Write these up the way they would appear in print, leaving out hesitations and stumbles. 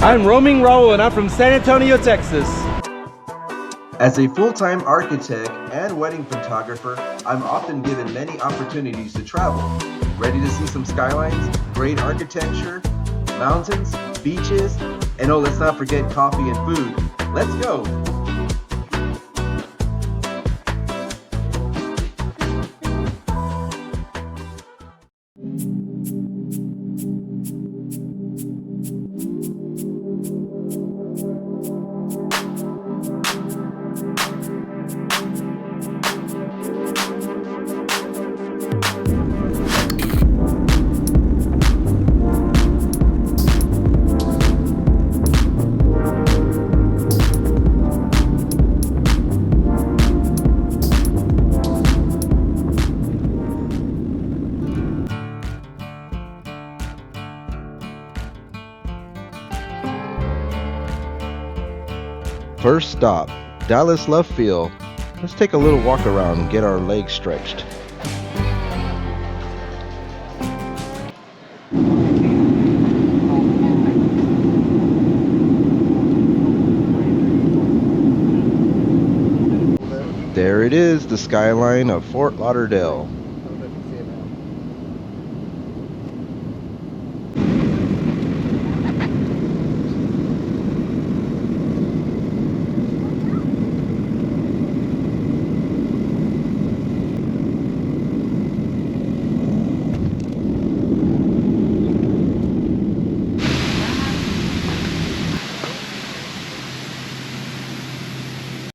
I'm Roaming Raul and I'm from San Antonio, Texas. As a full-time architect and wedding photographer, I'm often given many opportunities to travel. Ready to see some skylines, great architecture, mountains, beaches, and oh, let's not forget coffee and food. Let's go! First stop, Dallas Love Field. Let's take a little walk around and get our legs stretched. There it is, the skyline of Fort Lauderdale.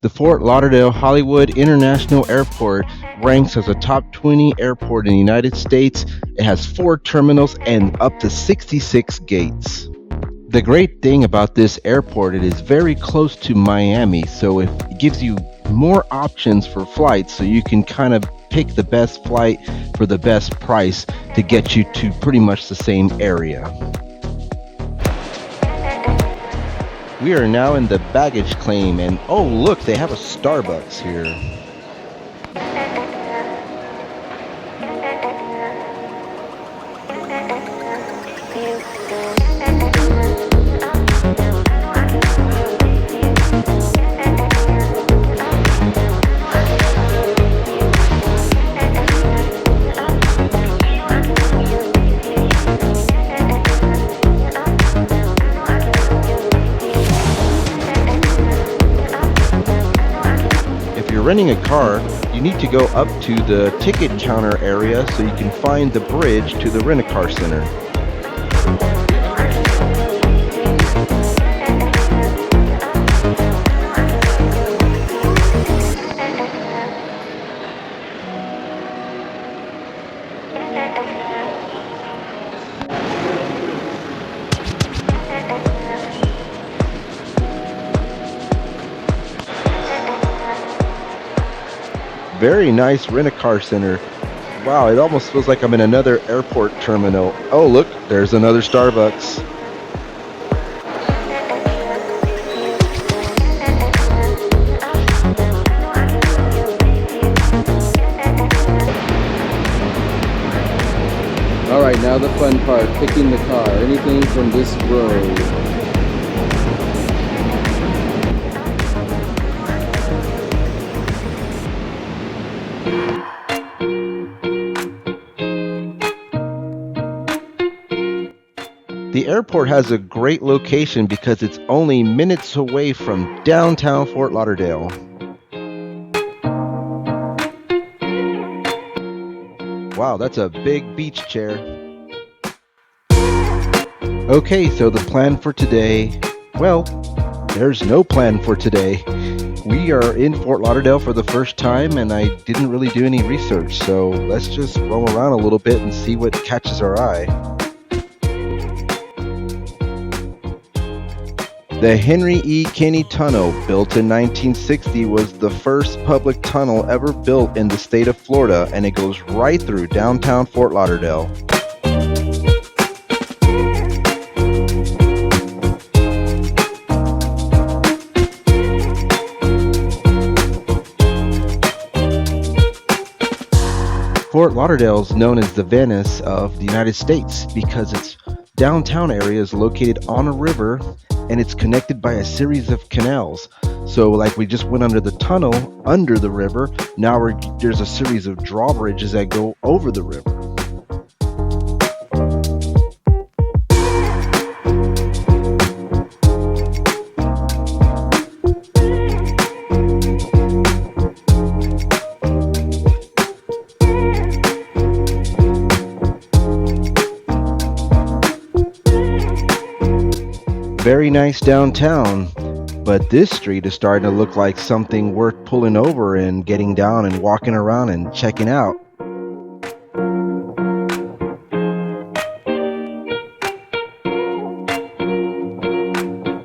The Fort Lauderdale Hollywood International Airport ranks as a top 20 airport in the United States. It has 4 terminals and up to 66 gates. The great thing about this airport, it is very close to Miami, so it gives you more options for flights, so you can kind of pick the best flight for the best price to get you to pretty much the same area. We are now in the baggage claim, and oh look, they have a Starbucks here. Renting a car, you need to go up to the ticket counter area so you can find the bridge to the rent-a-car center. Very nice rent-a-car center. Wow, it almost feels like I'm in another airport terminal. Oh look, there's another Starbucks. Alright, now the fun part, picking the car. Anything from this road. The airport has a great location because it's only minutes away from downtown Fort Lauderdale. Wow, that's a big beach chair. Okay, so the plan for today, well, there's no plan for today. We are in Fort Lauderdale for the first time and I didn't really do any research, so let's just roam around a little bit and see what catches our eye. The Henry E. Kinney Tunnel, built in 1960, was the first public tunnel ever built in the state of Florida, and it goes right through downtown Fort Lauderdale. Fort Lauderdale is known as the Venice of the United States because its downtown area is located on a river and it's connected by a series of canals. So like we just went under the tunnel under the river, now there's a series of drawbridges that go over the river. Very nice downtown, but this street is starting to look like something worth pulling over and getting down and walking around and checking out.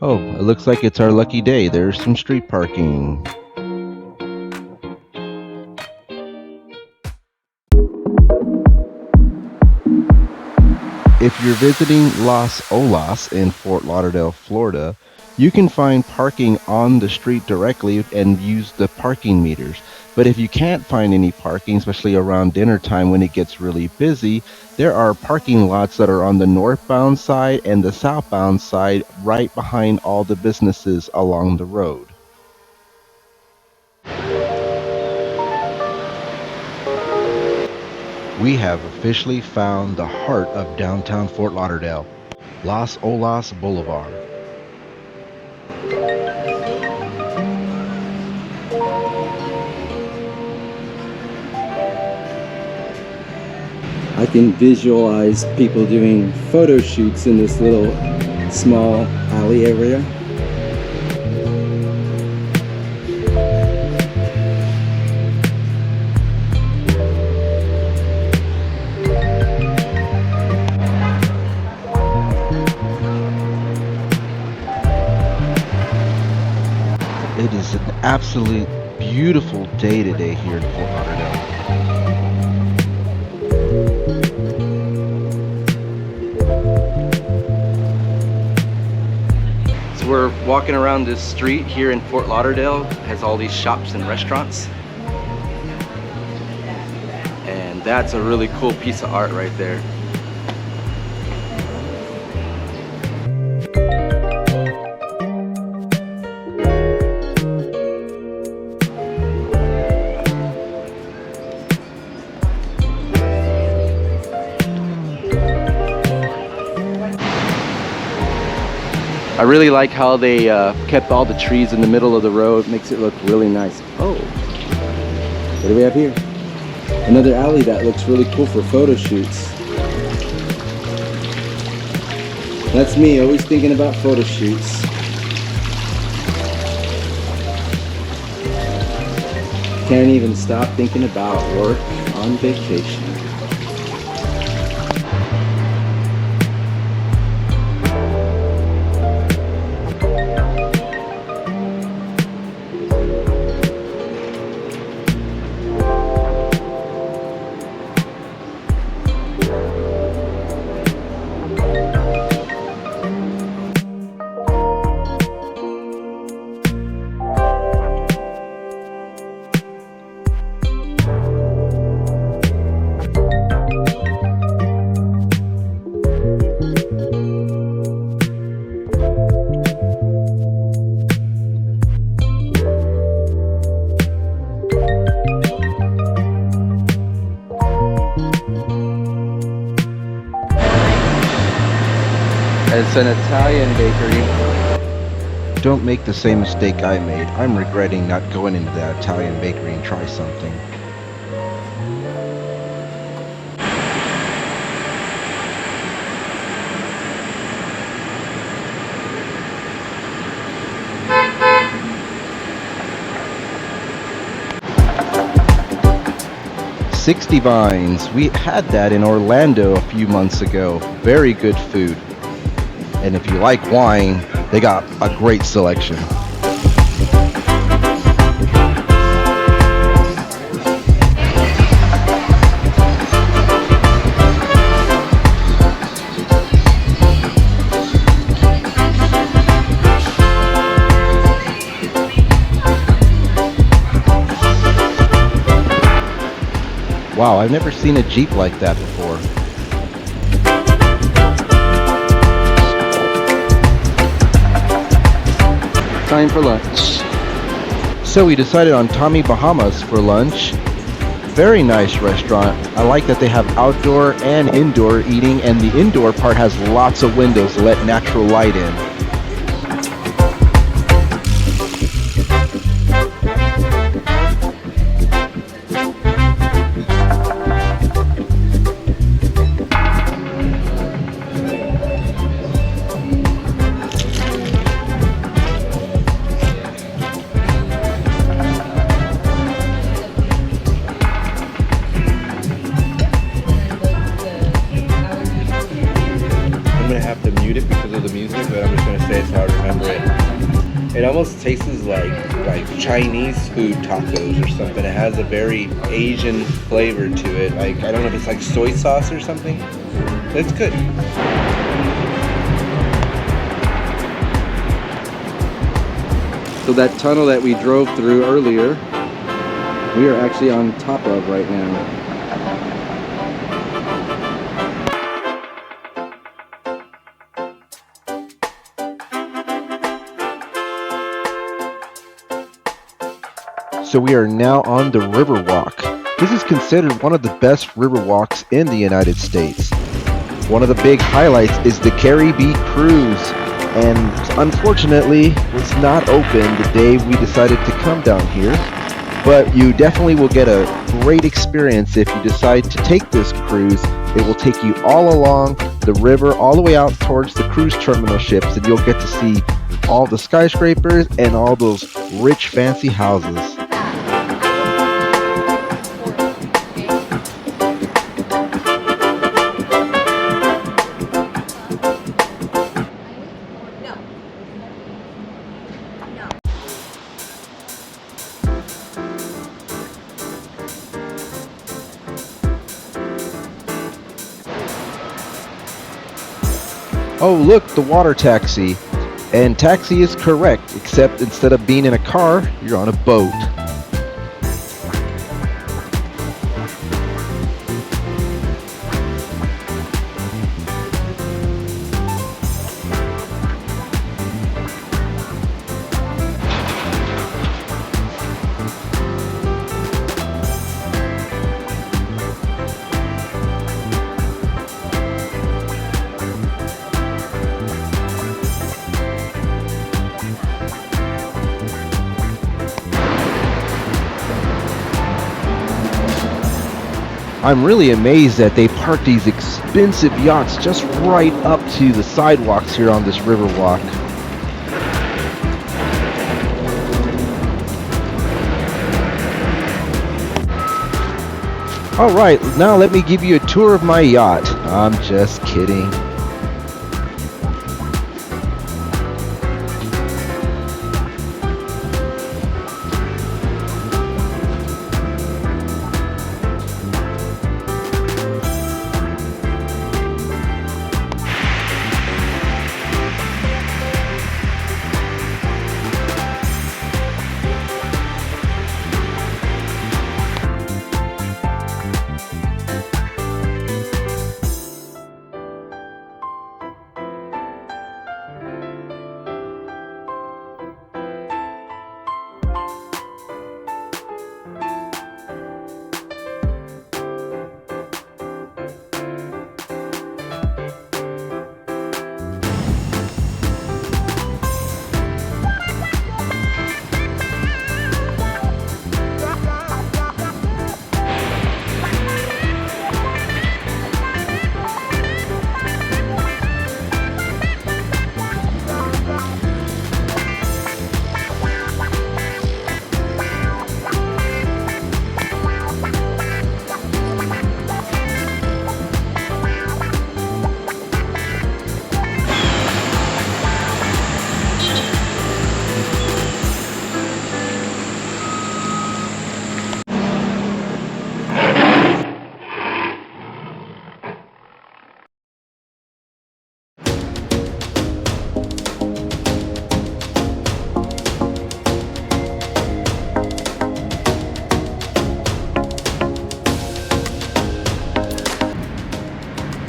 Oh, it looks like it's our lucky day. There's some street parking. If you're visiting Las Olas in Fort Lauderdale, Florida, you can find parking on the street directly and use the parking meters. But if you can't find any parking, especially around dinner time when it gets really busy, there are parking lots that are on the northbound side and the southbound side right behind all the businesses along the road. We have officially found the heart of downtown Fort Lauderdale, Las Olas Blvd. I can visualize people doing photo shoots in this little small alley area. It is an absolute beautiful day today here in Fort Lauderdale. So we're walking around this street here in Fort Lauderdale. It has all these shops and restaurants. And that's a really cool piece of art right there. I really like how they kept all the trees in the middle of the road. Makes it look really nice. Oh, what do we have here? Another alley that looks really cool for photo shoots. That's me, always thinking about photo shoots. Can't even stop thinking about work on vacation. It's an Italian bakery. Don't make the same mistake I made. I'm regretting not going into that Italian bakery and try something. Sixty Vines. We had that in Orlando a few months ago. Very good food. And if you like wine, they got a great selection. Wow, I've never seen a Jeep like that before. time for lunch. So we decided on Tommy Bahama's for lunch. Very nice restaurant. I like that they have outdoor and indoor eating, and the indoor part has lots of windows to let natural light in. I'm gonna have to mute it because of the music, but I'm just gonna say it so I remember it. It almost tastes like Chinese food tacos or something. It has a very Asian flavor to it. Like, I don't know if it's like soy sauce or something. It's good. So that tunnel that we drove through earlier, we are actually on top of right now. So we are now on the Riverwalk. This is considered one of the best riverwalks in the United States. One of the big highlights is the Caribbean cruise, and unfortunately was not open the day we decided to come down here. But you definitely will get a great experience if you decide to take this cruise. It will take you all along the river, all the way out towards the cruise terminal ships, and you'll get to see all the skyscrapers and all those rich fancy houses. Oh, look, the water taxi. And taxi is correct, except instead of being in a car, you're on a boat. I'm really amazed that they park these expensive yachts just right up to the sidewalks here on this Riverwalk. Alright, now let me give you a tour of my yacht. I'm just kidding.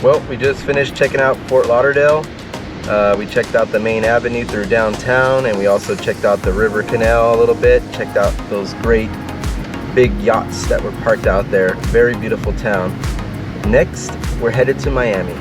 Well, we just finished checking out Fort Lauderdale. We checked out the main avenue through downtown, and we also checked out the river canal a little bit. Checked out those great big yachts that were parked out there. Very beautiful town. Next, we're headed to Miami.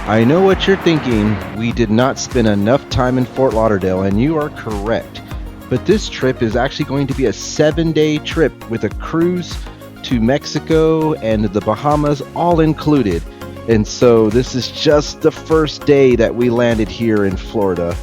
I know what you're thinking. We did not spend enough time in Fort Lauderdale, and you are correct. But this trip is actually going to be a 7-day trip with a cruise to Mexico and the Bahamas all included. And so this is just the first day that we landed here in Florida.